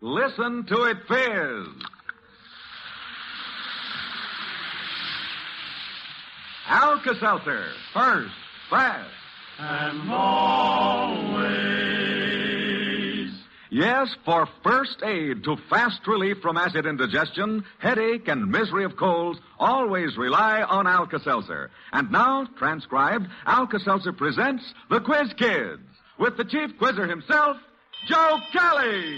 Listen to it fizz. Alka-Seltzer, first, fast. And always. Yes, for first aid to fast relief from acid indigestion, headache, and misery of colds, always rely on Alka-Seltzer. And now, transcribed, Alka-Seltzer presents the Quiz Kids with the chief quizzer himself, Joe Kelly.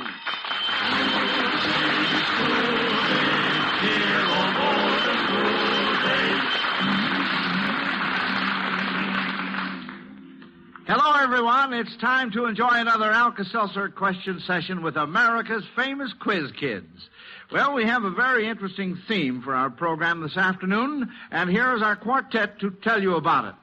Hello, everyone. It's time to enjoy another Alka-Seltzer question session with America's famous Quiz Kids. Well, we have a very interesting theme for our program this afternoon, and here is our quartet to tell you about it.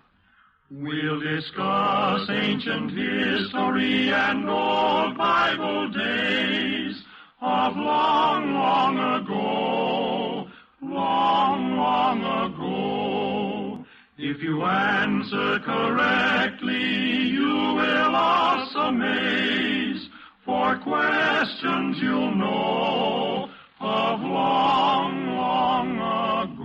We'll discuss ancient history and old Bible days of long, long ago, long, long ago. If you answer correctly, you will us amaze, for questions you'll know of long, long ago.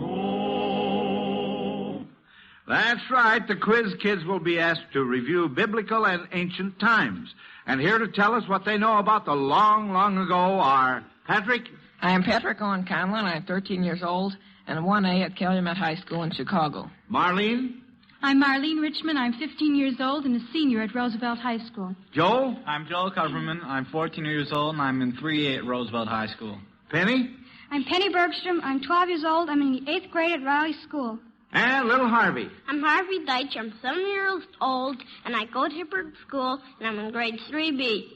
That's right. The Quiz Kids will be asked to review biblical and ancient times. And here to tell us what they know about the long, long ago are Patrick. I'm Patrick Owen Conlon. I'm 13 years old and 1A at Calumet High School in Chicago. Marlene. I'm Marlene Richmond. I'm 15 years old and a senior at Roosevelt High School. Joe. I'm Joel Coverman. I'm 14 years old and I'm in 3A at Roosevelt High School. Penny. I'm Penny Bergstrom. I'm 12 years old. I'm in the 8th grade at Raleigh School. And little Harvey. I'm Harvey Dyke. I'm 7 years old, and I go to Hibbert School, and I'm in grade 3B.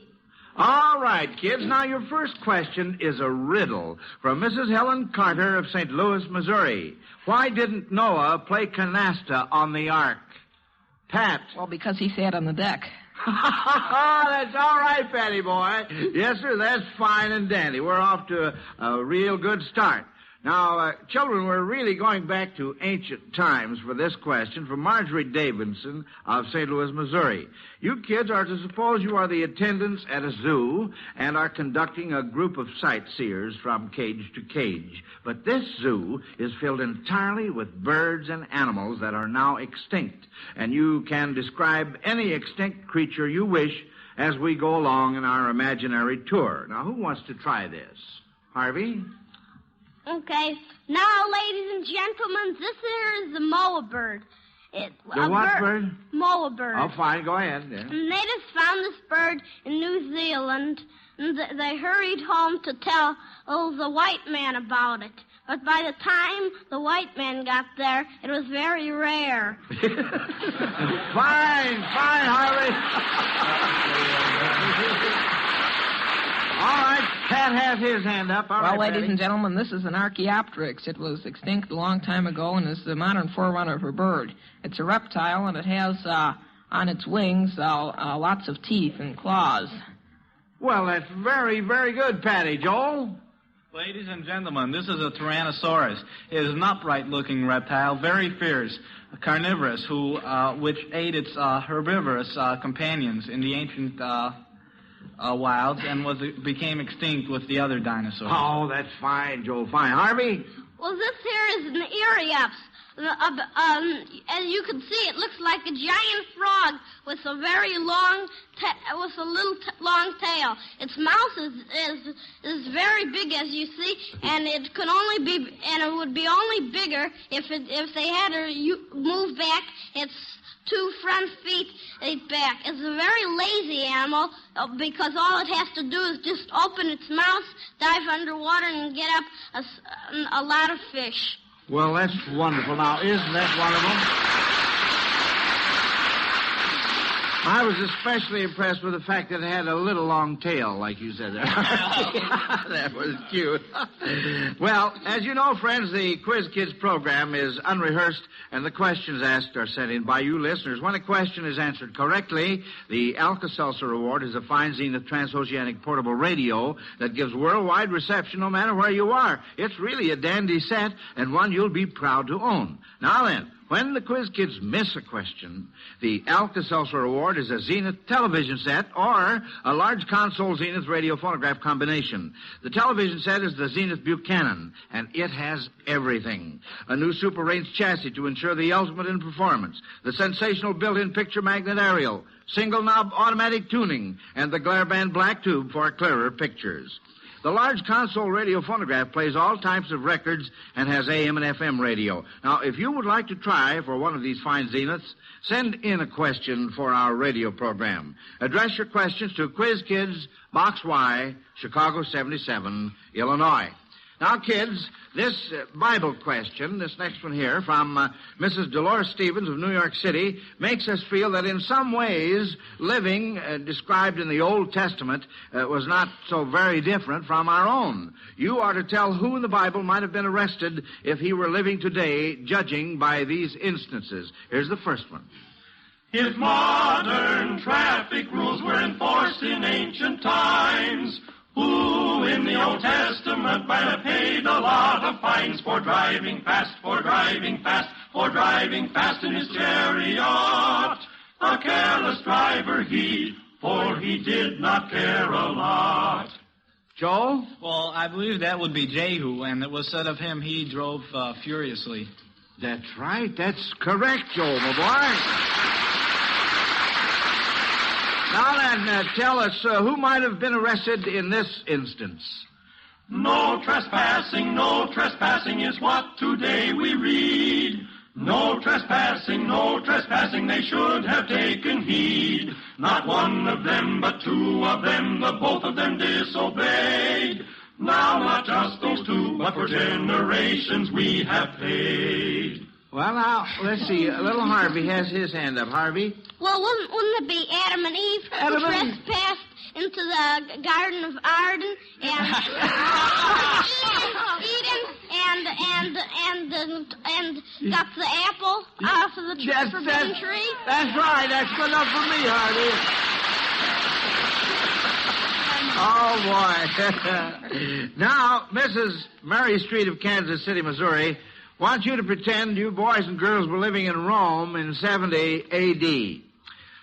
All right, kids. Now, your first question is a riddle from Mrs. Helen Carter of St. Louis, Missouri. Why didn't Noah play Canasta on the ark? Pat. Well, because he sat on the deck. That's all right, Patty boy. Yes, sir, that's fine and dandy. We're off to a real good start. Now, children, we're really going back to ancient times for this question from Marjorie Davidson of St. Louis, Missouri. You kids are to suppose you are the attendants at a zoo and are conducting a group of sightseers from cage to cage. But this zoo is filled entirely with birds and animals that are now extinct. And you can describe any extinct creature you wish as we go along in our imaginary tour. Now, who wants to try this? Harvey? Okay. Now, ladies and gentlemen, this here is the moa bird. The what bird? Moa bird. Oh, fine. Go ahead. Yeah. And natives found this bird in New Zealand, and they hurried home to tell the white man about it. But by the time the white man got there, it was very rare. Fine, Harvey. All right, Pat has his hand up. All well, right, ladies Patty. and gentlemen, this is an Archaeopteryx. It was extinct a long time ago and is the modern forerunner of a bird. It's a reptile, and it has on its wings lots of teeth and claws. Well, that's very, very good, Patty. Joel? Ladies and gentlemen, this is a Tyrannosaurus. It is an upright-looking reptile, very fierce, carnivorous, which ate its herbivorous companions in the ancient wilds and became extinct with the other dinosaurs. Oh, that's fine, Joel. Fine. Harvey? Well, this here is an Erieps. As you can see, it looks like a giant frog with a very long, long tail. Its mouth is very big, as you see, and it would be only bigger if they had to move back its 2 front feet back. It's a very lazy animal because all it has to do is just open its mouth, dive underwater, and get up a lot of fish. Well, that's wonderful. Now, isn't that wonderful? I was especially impressed with the fact that it had a little long tail, like you said there. That was cute. Well, as you know, friends, the Quiz Kids program is unrehearsed, and the questions asked are sent in by you listeners. When a question is answered correctly, the Alka-Seltzer Award is a fine Zenith transoceanic portable radio that gives worldwide reception no matter where you are. It's really a dandy set, and one you'll be proud to own. Now then, When the Quiz Kids miss a question, the Alka-Seltzer Award is a Zenith television set or a large console Zenith radio phonograph combination. The television set is the Zenith Buchanan, and it has everything. A new Super Range chassis to ensure the ultimate in performance, the sensational built-in picture magnet aerial, single-knob automatic tuning, and the glare band black tube for clearer pictures. The large console radio phonograph plays all types of records and has AM and FM radio. Now, if you would like to try for one of these fine Zeniths, send in a question for our radio program. Address your questions to Quiz Kids, Box Y, Chicago 77, Illinois. Now, kids, this Bible question, this next one here from Mrs. Dolores Stevens of New York City, makes us feel that in some ways living described in the Old Testament was not so very different from our own. You are to tell who in the Bible might have been arrested if he were living today, judging by these instances. Here's the first one. If modern traffic rules were enforced in ancient times, who in the Old Testament might have paid a lot of fines for driving fast, for driving fast, for driving fast in his chariot? A careless driver he, for he did not care a lot. Joe? Well, I believe that would be Jehu, and it was said of him he drove furiously. That's right. That's correct, Joe, my boy. Now then, tell us, who might have been arrested in this instance? No trespassing is what today we read. No trespassing, they should have taken heed. Not one of them, but two of them, the both of them disobeyed. Now not just those two, but for generations we have paid. Well, now, let's see. Little Harvey has his hand up. Harvey? Well, wouldn't it be Adam and Eve who trespassed into the Garden of Arden and Eden and got the apple off of the forbidden tree? That's right. That's good enough for me, Harvey. Oh, boy. Now, Mrs. Mary Street of Kansas City, Missouri, wants you to pretend you boys and girls were living in Rome in 70 A.D.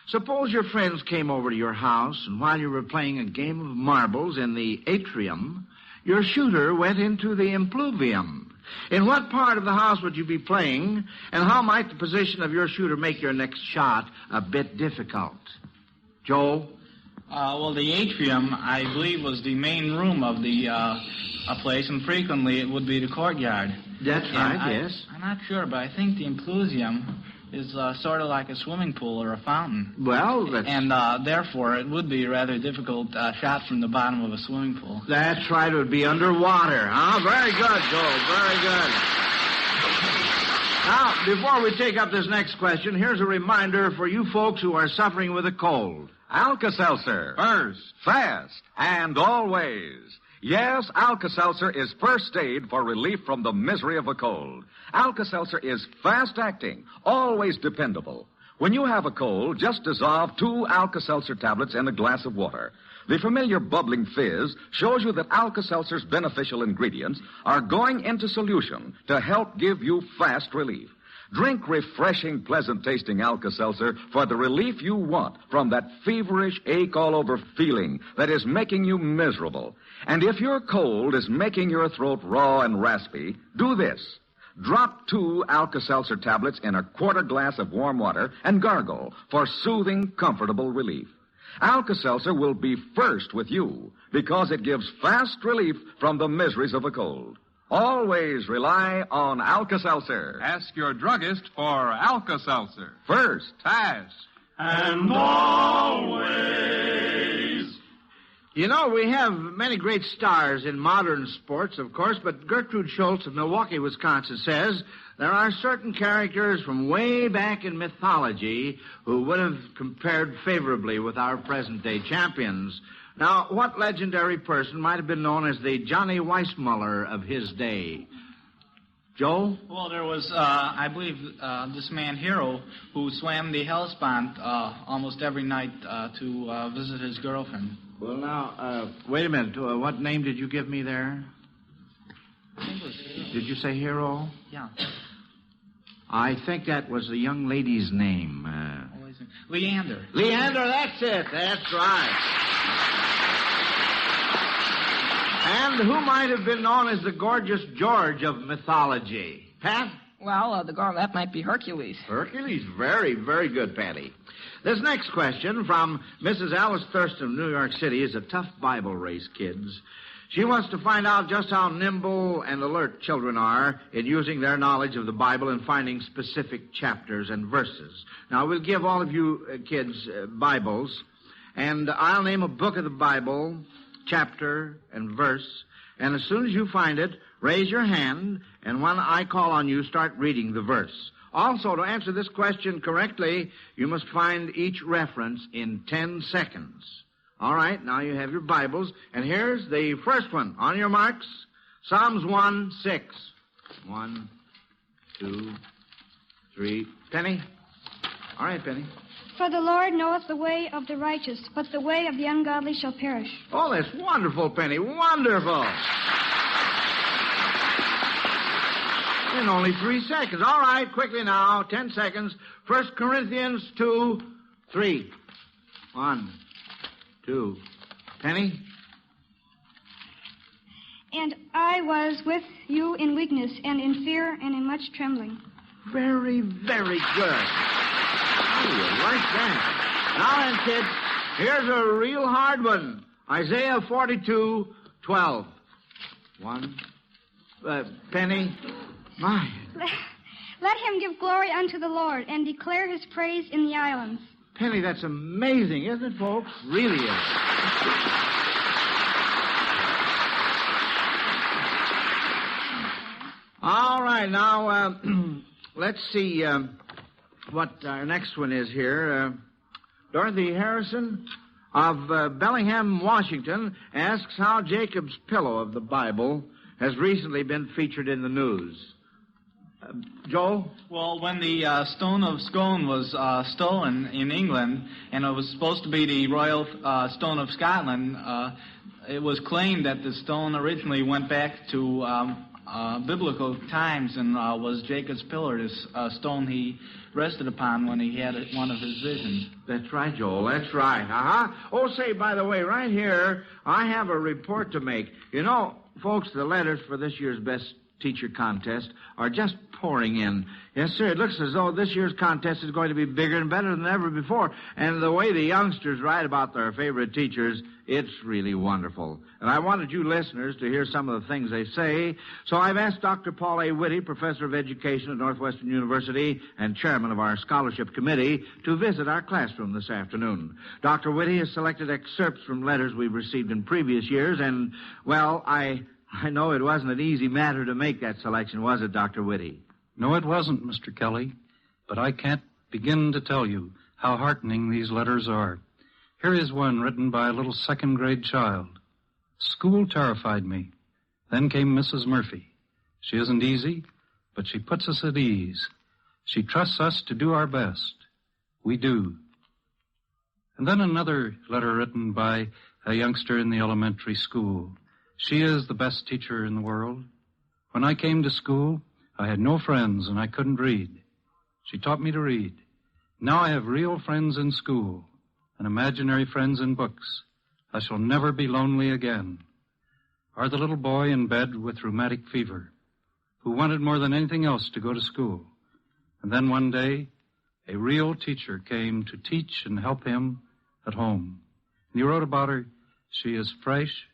Suppose your friends came over to your house, and while you were playing a game of marbles in the atrium, your shooter went into the impluvium. In what part of the house would you be playing, and how might the position of your shooter make your next shot a bit difficult? Joe? Well, the atrium, I believe, was the main room of the place, and frequently it would be the courtyard. That's right, yes. I'm not sure, but I think the impluvium is sort of like a swimming pool or a fountain. Well, that's... And therefore, it would be a rather difficult shot from the bottom of a swimming pool. That's right. It would be underwater. Huh? Very good, Joe. Very good. Now, before we take up this next question, here's a reminder for you folks who are suffering with a cold. Alka-Seltzer. First. Fast. And always. Yes, Alka-Seltzer is first aid for relief from the misery of a cold. Alka-Seltzer is fast-acting, always dependable. When you have a cold, just dissolve 2 Alka-Seltzer tablets in a glass of water. The familiar bubbling fizz shows you that Alka-Seltzer's beneficial ingredients are going into solution to help give you fast relief. Drink refreshing, pleasant-tasting Alka-Seltzer for the relief you want from that feverish, ache-all-over feeling that is making you miserable. And if your cold is making your throat raw and raspy, do this. Drop 2 Alka-Seltzer tablets in a quarter glass of warm water and gargle for soothing, comfortable relief. Alka-Seltzer will be first with you because it gives fast relief from the miseries of a cold. Always rely on Alka-Seltzer. Ask your druggist for Alka-Seltzer. First. Fast. And always. You know, we have many great stars in modern sports, of course, but Gertrude Schultz of Milwaukee, Wisconsin says there are certain characters from way back in mythology who would have compared favorably with our present-day champions. Now, what legendary person might have been known as the Johnny Weissmuller of his day? Joe? Well, there was, I believe, this man, Hero, who swam the Hellespont almost every night to visit his girlfriend. Well, now, wait a minute. What name did you give me there? I think it was Hero. Did you say Hero? Yeah. I think that was the young lady's name. Leander. Leander, that's it. That's right. And who might have been known as the gorgeous George of mythology? Pat? Well, that might be Hercules. Hercules? Very, very good, Patty. This next question from Mrs. Alice Thurston of New York City is a tough Bible race, kids. She wants to find out just how nimble and alert children are in using their knowledge of the Bible and finding specific chapters and verses. Now, we'll give all of you kids Bibles, and I'll name a book of the Bible, chapter and verse, and as soon as you find it, raise your hand, and when I call on you, start reading the verse. Also, to answer this question correctly, you must find each reference in 10 seconds. All right, now you have your Bibles, and here's the first one. On your marks, Psalms 1:6. 1, 2, 3. Penny? All right, Penny. For the Lord knoweth the way of the righteous, but the way of the ungodly shall perish. Oh, that's wonderful, Penny. Wonderful. In only 3 seconds. All right, quickly now. 10 seconds. 1 Corinthians 2:3. 1, 2. Penny? And I was with you in weakness and in fear and in much trembling. Very, very good. Oh, you like that. Now then, kids, here's a real hard one. Isaiah 42:12. 1. Penny? My. Let him give glory unto the Lord and declare his praise in the islands. Penny, that's amazing, isn't it, folks? Really is. All right, now, let's see what our next one is here. Dorothy Harrison of Bellingham, Washington, asks how Jacob's pillow of the Bible has recently been featured in the news. Joel? Well, when the Stone of Scone was stolen in England, and it was supposed to be the Royal Stone of Scotland, it was claimed that the stone originally went back to biblical times and was Jacob's pillar, this stone he rested upon when he had one of his visions. That's right, Joel. That's right. Uh-huh. Oh, say, by the way, right here, I have a report to make. You know, folks, the letters for this year's Best Teacher Contest are just pouring in. Yes, sir, it looks as though this year's contest is going to be bigger and better than ever before. And the way the youngsters write about their favorite teachers, it's really wonderful. And I wanted you listeners to hear some of the things they say. So I've asked Dr. Paul A. Whitty, Professor of Education at Northwestern University and Chairman of our Scholarship Committee, to visit our classroom this afternoon. Dr. Whitty has selected excerpts from letters we've received in previous years, and, well, I know it wasn't an easy matter to make that selection, was it, Dr. Whitty? No, it wasn't, Mr. Kelly. But I can't begin to tell you how heartening these letters are. Here is one written by a little second-grade child. School terrified me. Then came Mrs. Murphy. She isn't easy, but she puts us at ease. She trusts us to do our best. We do. And then another letter written by a youngster in the elementary school. She is the best teacher in the world. When I came to school, I had no friends and I couldn't read. She taught me to read. Now I have real friends in school and imaginary friends in books. I shall never be lonely again. Or the little boy in bed with rheumatic fever, who wanted more than anything else to go to school. And then one day, a real teacher came to teach and help him at home. And he wrote about her. She is fresh,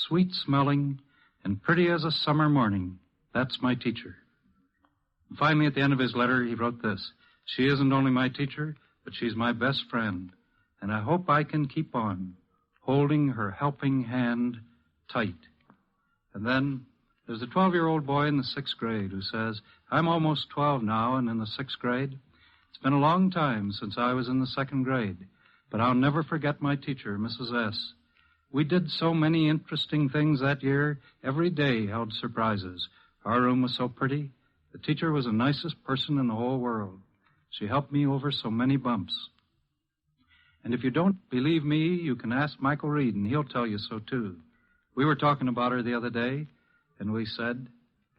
sweet-smelling, and pretty as a summer morning. That's my teacher. And finally, at the end of his letter, he wrote this. She isn't only my teacher, but she's my best friend. And I hope I can keep on holding her helping hand tight. And then there's a 12-year-old boy in the 6th grade who says, I'm almost 12 now and in the 6th grade. It's been a long time since I was in the 2nd grade, but I'll never forget my teacher, Mrs. S. We did so many interesting things that year. Every day held surprises. Our room was so pretty. The teacher was the nicest person in the whole world. She helped me over so many bumps. And if you don't believe me, you can ask Michael Reed, and he'll tell you so, too. We were talking about her the other day, and we said,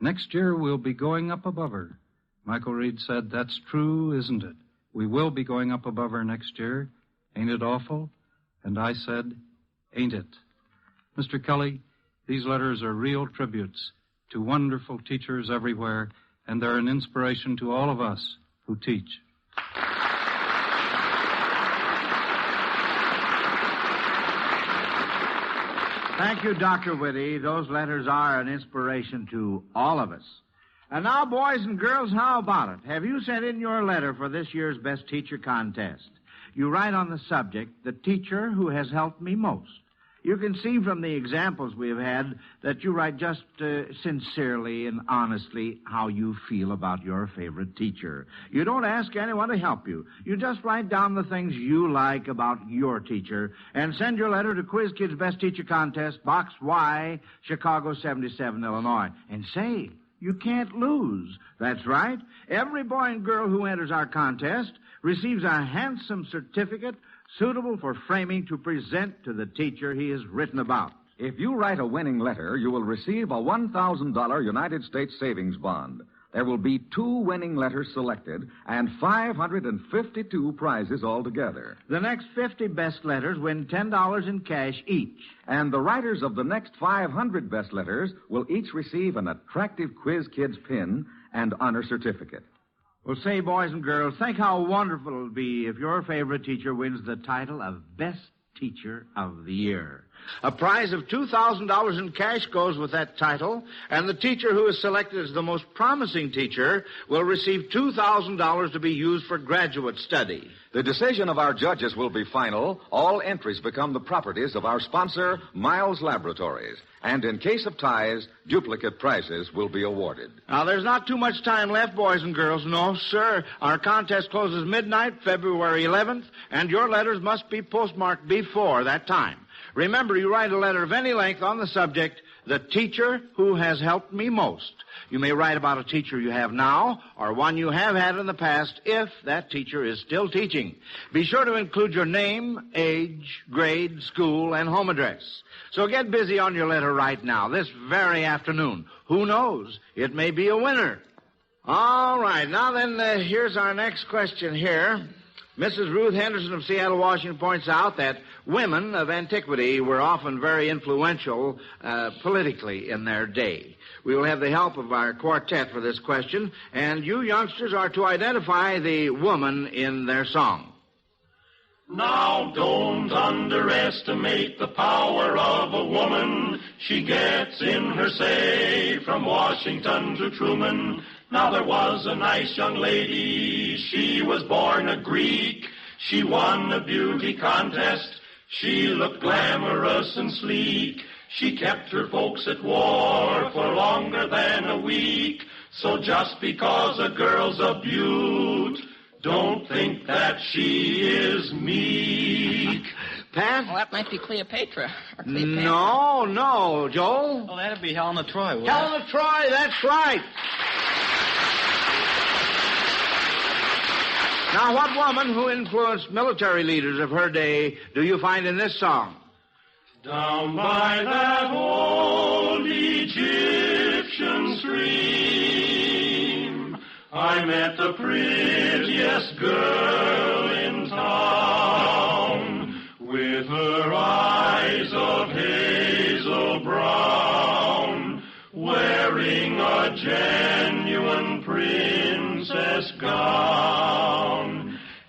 next year we'll be going up above her. Michael Reed said, "That's true, isn't it? We will be going up above her next year. Ain't it awful?" And I said, "Ain't it?" Mr. Kelly, these letters are real tributes to wonderful teachers everywhere, and they're an inspiration to all of us who teach. Thank you, Dr. Whitty. Those letters are an inspiration to all of us. And now, boys and girls, how about it? Have you sent in your letter for this year's Best Teacher Contest? You write on the subject, "The teacher who has helped me most." You can see from the examples we have had that you write just sincerely and honestly how you feel about your favorite teacher. You don't ask anyone to help you. You just write down the things you like about your teacher and send your letter to Quiz Kids Best Teacher Contest, Box Y, Chicago 77, Illinois. And say, you can't lose. That's right. Every boy and girl who enters our contest receives a handsome certificate suitable for framing to present to the teacher he has written about. If you write a winning letter, you will receive a $1,000 United States savings bond. There will be 2 winning letters selected and 552 prizes altogether. The next 50 best letters win $10 in cash each. And the writers of the next 500 best letters will each receive an attractive Quiz Kids pin and honor certificate. Well, say, boys and girls, think how wonderful it'll be if your favorite teacher wins the title of Best Teacher of the Year. A prize of $2,000 in cash goes with that title, and the teacher who is selected as the most promising teacher will receive $2,000 to be used for graduate study. The decision of our judges will be final. All entries become the properties of our sponsor, Miles Laboratories. And in case of ties, duplicate prizes will be awarded. Now, there's not too much time left, boys and girls. No, sir. Our contest closes midnight, February 11th, and your letters must be postmarked before that time. Remember, you write a letter of any length on the subject, "The teacher who has helped me most." You may write about a teacher you have now or one you have had in the past if that teacher is still teaching. Be sure to include your name, age, grade, school, and home address. So get busy on your letter right now, this very afternoon. Who knows? It may be a winner. All right. Now then, here's our next question here. Mrs. Ruth Henderson of Seattle, Washington points out that women of antiquity were often very influential politically in their day. We will have the help of our quartet for this question, and you youngsters are to identify the woman in their song. Now don't underestimate the power of a woman. She gets in her say from Washington to Truman. Now there was a nice young lady, she was born a Greek. She won a beauty contest, she looked glamorous and sleek. She kept her folks at war for longer than a week. So just because a girl's a beaut, don't think that she is meek. Pat? Well, that might be Cleopatra. Or Cleopatra. No, Joel. Well, that'd be Helena Troy, wouldn't Helena Troy, that's right. Now, what woman who influenced military leaders of her day do you find in this song? Down by that old Egyptian stream, I met the prettiest girl in town, with her eyes of hazel brown, wearing a genuine princess gown.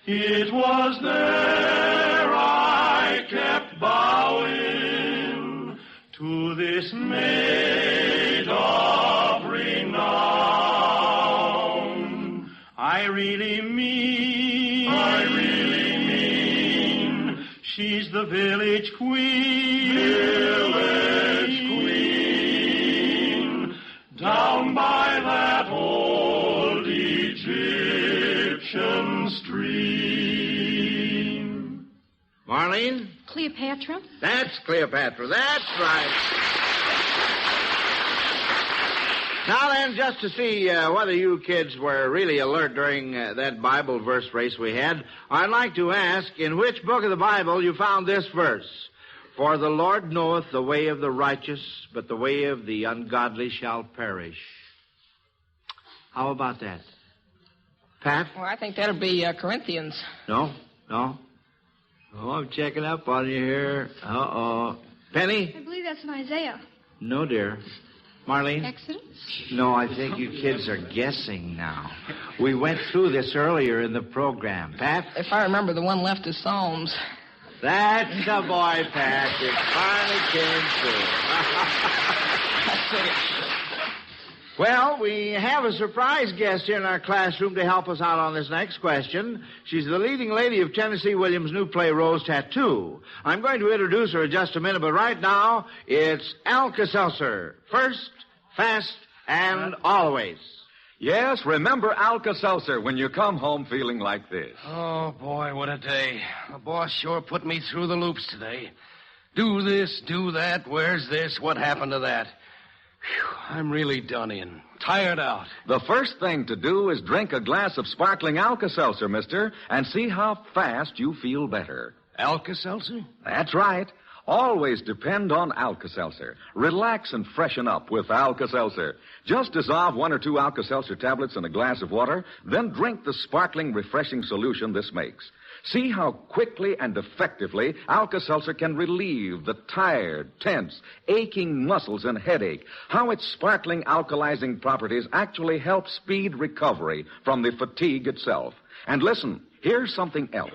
It was there I kept bowing to this maid of renown. I really mean, she's the village queen. Down by that old Egyptian stream. Marlene? Cleopatra? That's Cleopatra. That's right. Now then, just to see whether you kids were really alert during that Bible verse race we had, I'd like to ask, in which book of the Bible you found this verse? For the Lord knoweth the way of the righteous, but the way of the ungodly shall perish. How about that? Pat? Well, I think that'll be Corinthians. No. Oh, I'm checking up on you here. Uh-oh. Penny? I believe that's in Isaiah. No, dear. Marlene? Exodus? No, I think you kids are guessing now. We went through this earlier in the program. Pat? If I remember, the one left is Psalms. That's the boy, Pat. It finally came through. Well, we have a surprise guest here in our classroom to help us out on this next question. She's the leading lady of Tennessee Williams' new play, Rose Tattoo. I'm going to introduce her in just a minute, but right now, it's Alka-Seltzer. First, fast, and always. Yes, remember Alka-Seltzer when you come home feeling like this. Oh, boy, what a day. The boss sure put me through the loops today. Do this, do that, where's this, what happened to that? Whew, I'm really done in. Tired out. The first thing to do is drink a glass of sparkling Alka-Seltzer, mister, and see how fast you feel better. Alka-Seltzer? That's right. Always depend on Alka-Seltzer. Relax and freshen up with Alka-Seltzer. Just dissolve 1 or 2 Alka-Seltzer tablets in a glass of water, then drink the sparkling, refreshing solution this makes. See how quickly and effectively Alka-Seltzer can relieve the tired, tense, aching muscles and headache. How its sparkling alkalizing properties actually help speed recovery from the fatigue itself. And listen, here's something else.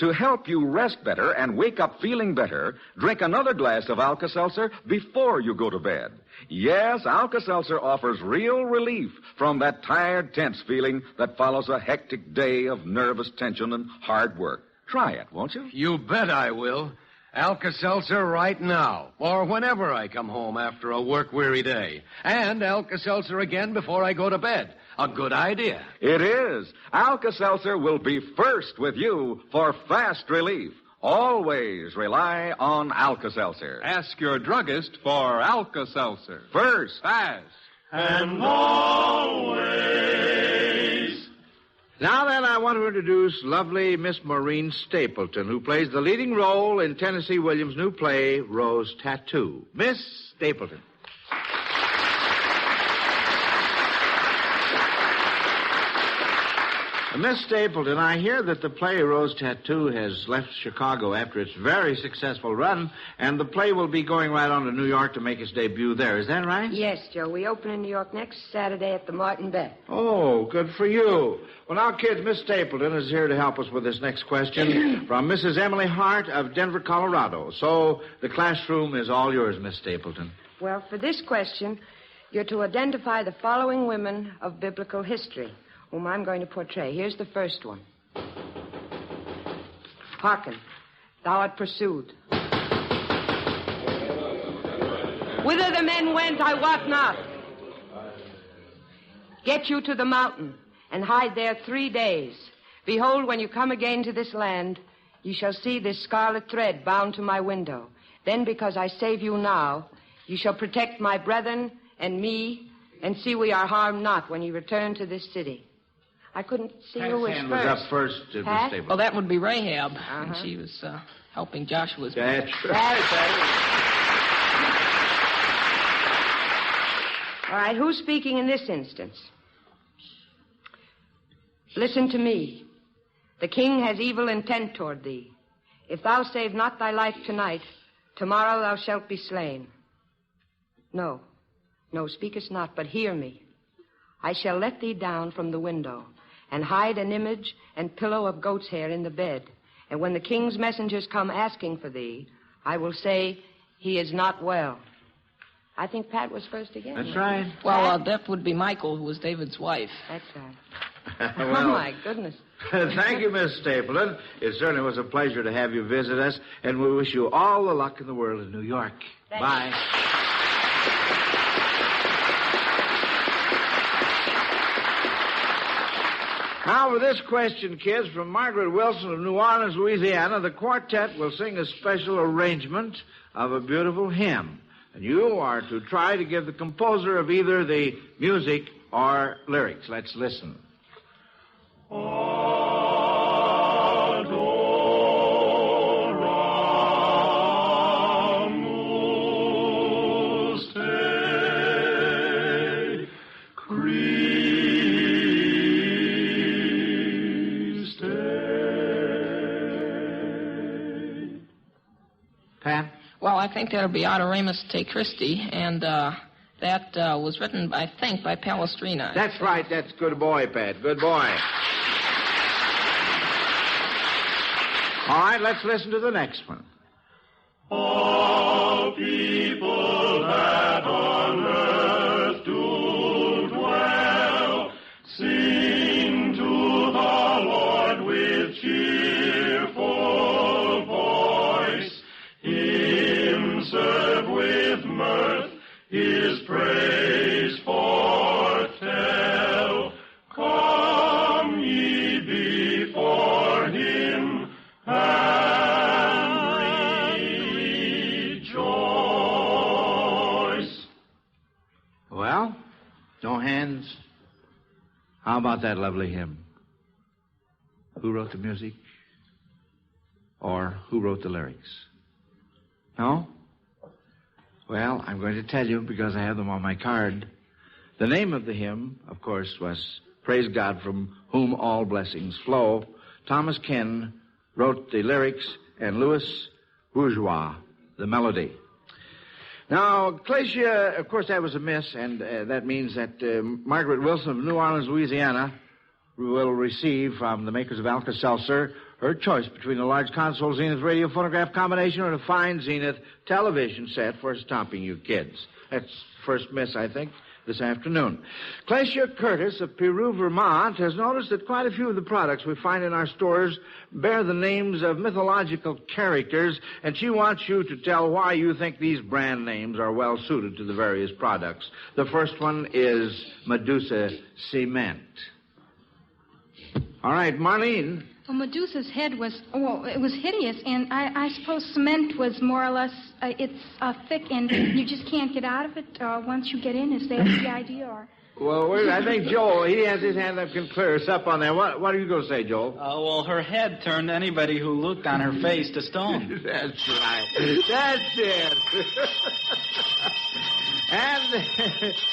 To help you rest better and wake up feeling better, drink another glass of Alka-Seltzer before you go to bed. Yes, Alka-Seltzer offers real relief from that tired, tense feeling that follows a hectic day of nervous tension and hard work. Try it, won't you? You bet I will. Alka-Seltzer right now, or whenever I come home after a work-weary day. And Alka-Seltzer again before I go to bed. A good idea. It is. Alka-Seltzer will be first with you for fast relief. Always rely on Alka-Seltzer. Ask your druggist for Alka-Seltzer. First. Fast. And always. Now then, I want to introduce lovely Miss Maureen Stapleton, who plays the leading role in Tennessee Williams' new play, Rose Tattoo. Miss Stapleton. Miss Stapleton, I hear that the play Rose Tattoo has left Chicago after its very successful run, and the play will be going right on to New York to make its debut there. Is that right? Yes, Joe. We open in New York next Saturday at the Martin Beck. Oh, good for you. Well, now, kids, Miss Stapleton is here to help us with this next question from Mrs. Emily Hart of Denver, Colorado. So the classroom is all yours, Miss Stapleton. Well, for this question, you're to identify the following women of biblical history, whom I'm going to portray. Here's the first one. Hearken, thou art pursued. Whither the men went, I wot not. Get you to the mountain, and hide there 3 days. Behold, when you come again to this land, you shall see this scarlet thread bound to my window. Then, because I save you now, you shall protect my brethren and me, and see we are harmed not when you return to this city. I couldn't see who was hand first. was up first, Miss Stapleton. Well, that would be Rahab. And she was helping Joshua's... That's All right, who's speaking in this instance? Listen to me. The king has evil intent toward thee. If thou save not thy life tonight, tomorrow thou shalt be slain. No, speakest not, but hear me. I shall let thee down from the window, and hide an image and pillow of goat's hair in the bed. And when the king's messengers come asking for thee, I will say, he is not well. I think Pat was first again. That's right. Well, that would be Michael, who was David's wife. That's right. Well, oh, my goodness. Thank you, Miss Stapleton. It certainly was a pleasure to have you visit us, and we wish you all the luck in the world in New York. Bye. Now, for this question, kids, from Margaret Wilson of New Orleans, Louisiana, the quartet will sing a special arrangement of a beautiful hymn. And you are to try to give the composer of either the music or lyrics. Let's listen. Pat? Well, I think that'll be Autoramus Te Christi, and that was written, I think, by Palestrina. That's right. That's good boy, Pat. Good boy. All right, let's listen to the next one. All people that on earth do dwell, sing to the Lord with cheerful voice. Him serve with mirth, his praise foretell. Come ye before him and rejoice. Well, no hands. How about that lovely hymn? Who wrote the music? Or who wrote the lyrics? No? Well, I'm going to tell you because I have them on my card. The name of the hymn, of course, was Praise God from Whom All Blessings Flow. Thomas Ken wrote the lyrics and Louis Bourgeois the melody. Now, Glacia, of course, that was a miss, and that means that Margaret Wilson of New Orleans, Louisiana, will receive from the makers of Alka-Seltzer her choice between a large console Zenith radio phonograph combination or a fine Zenith television set for stomping you kids. That's the first miss, I think, this afternoon. Glacia Curtis of Peru, Vermont, has noticed that quite a few of the products we find in our stores bear the names of mythological characters, and she wants you to tell why you think these brand names are well suited to the various products. The first one is Medusa Cement. All right, Marlene. Well, Medusa's head was, it was hideous, and I suppose cement was more or less, it's thick, and you just can't get out of it once you get in. Is that the idea, or? Well, wait, I think Joel, he has his hand up, can clear us up on that. What are you going to say, Joel? Well, her head turned anybody who looked on her face to stone. That's right. That's it. And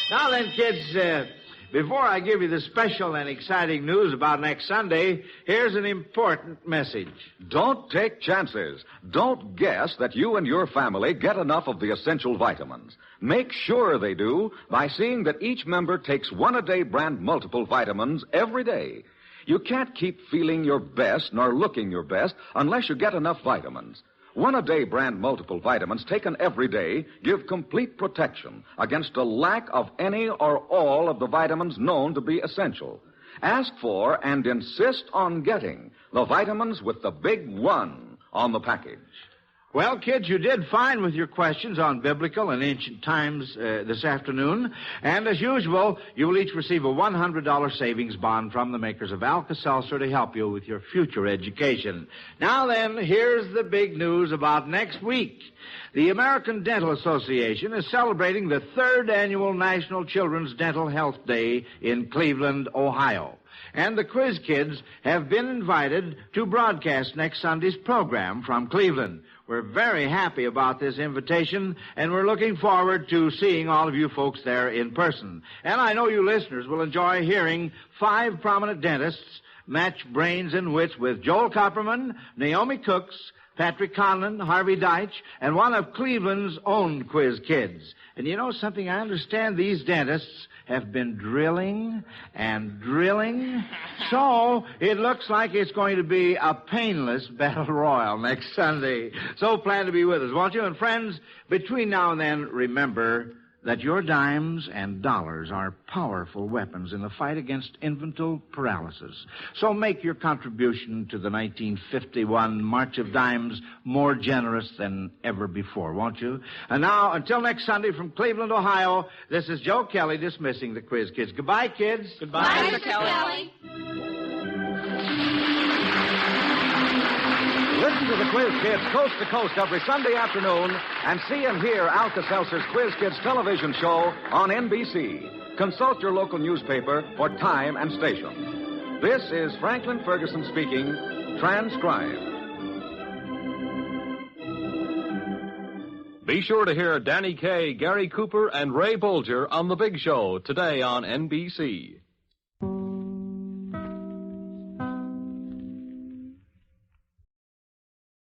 now then, kids, before I give you the special and exciting news about next Sunday, here's an important message. Don't take chances. Don't guess that you and your family get enough of the essential vitamins. Make sure they do by seeing that each member takes one-a-day brand multiple vitamins every day. You can't keep feeling your best nor looking your best unless you get enough vitamins. One-a-day brand multiple vitamins taken every day give complete protection against a lack of any or all of the vitamins known to be essential. Ask for and insist on getting the vitamins with the big one on the package. Well, kids, you did fine with your questions on biblical and ancient times this afternoon. And as usual, you will each receive a $100 savings bond from the makers of Alka-Seltzer to help you with your future education. Now then, here's the big news about next week. The American Dental Association is celebrating the 3rd annual National Children's Dental Health Day in Cleveland, Ohio. And the Quiz Kids have been invited to broadcast next Sunday's program from Cleveland. We're very happy about this invitation, and we're looking forward to seeing all of you folks there in person. And I know you listeners will enjoy hearing 5 prominent dentists match brains and wits with Joel Copperman, Naomi Cooks, Patrick Conlon, Harvey Deitch, and one of Cleveland's own Quiz Kids. And you know something? I understand these dentists have been drilling and drilling. So it looks like it's going to be a painless battle royal next Sunday. So plan to be with us, won't you? And friends, between now and then, remember that your dimes and dollars are powerful weapons in the fight against infantile paralysis. So make your contribution to the 1951 March of Dimes more generous than ever before, won't you? And now, until next Sunday from Cleveland, Ohio, this is Joe Kelly dismissing the Quiz Kids. Goodbye, kids. Goodbye, Mr. Kelly. Listen to the Quiz Kids coast to coast every Sunday afternoon and see and hear Alka-Seltzer's Quiz Kids television show on NBC. Consult your local newspaper for time and station. This is Franklin Ferguson speaking, transcribed. Be sure to hear Danny Kaye, Gary Cooper, and Ray Bolger on The Big Show today on NBC.